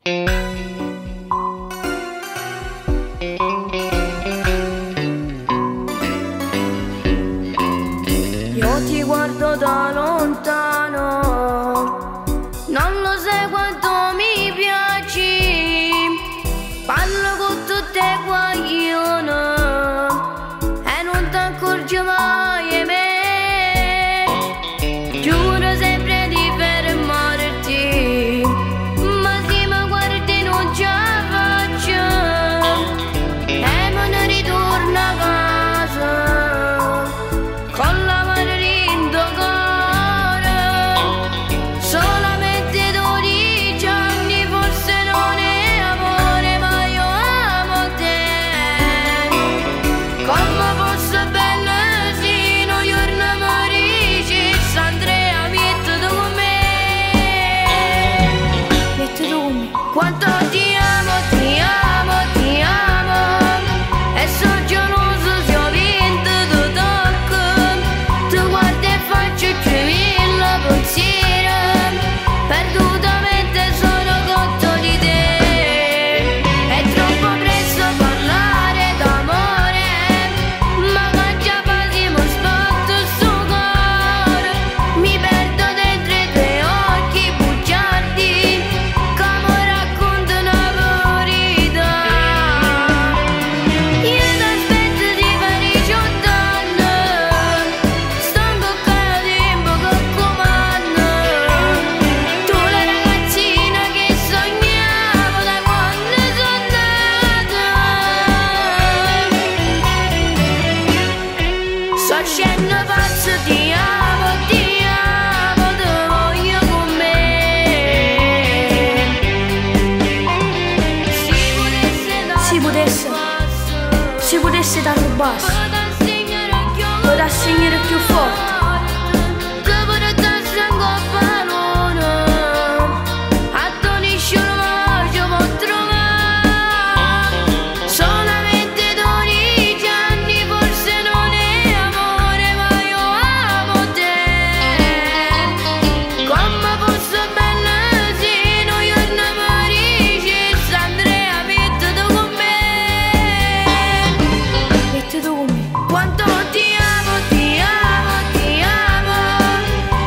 Io ti guardo da lontano, non lo sai quanto mi piaci, parlo con tutte guaglione e non ti accorgi mai di me. Giuro sempre di fermarti, ma se mi guardi non ce la faccio e me ne ritorno a casa con la quanto ti amo, ti amo, ti amo, e sono geloso se ho vinto tu tocco, tu guardi e faccio 3000 pensieri, perdutamente sono cotto di te. È troppo presto parlare d'amore, ma che già pasimo spotto sto cuore, mi perdo dentro i tuoi occhi bugiardi. Sto scendo pazzo, ti amo, ti voglio con me. Si potesse dare un basso, lo da segnare più forte. Quanto ti amo, ti amo, ti amo,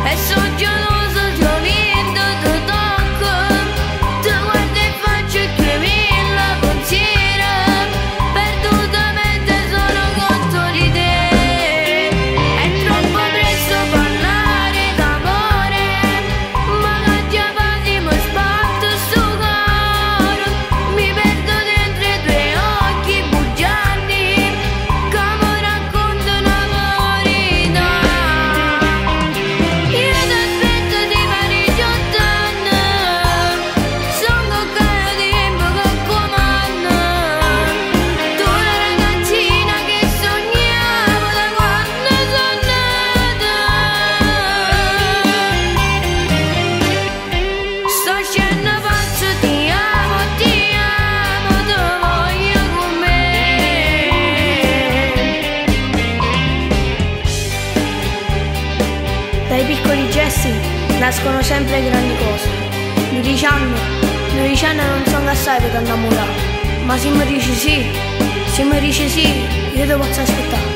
e sono geloso se ho vinto tu tocco, tu guardi e faccio 3000 pensieri, perdutamente sono cotto di te. È troppo presto parlare d'amore, ma che già pasimo spatto sto cuore, mi perdo dentro i tuoi occhi bugiardi. Dai piccoli gesti nascono sempre grandi cose. Mi dicendo non sono assai per innamorato, ma se mi dici sì, io ti posso aspettare.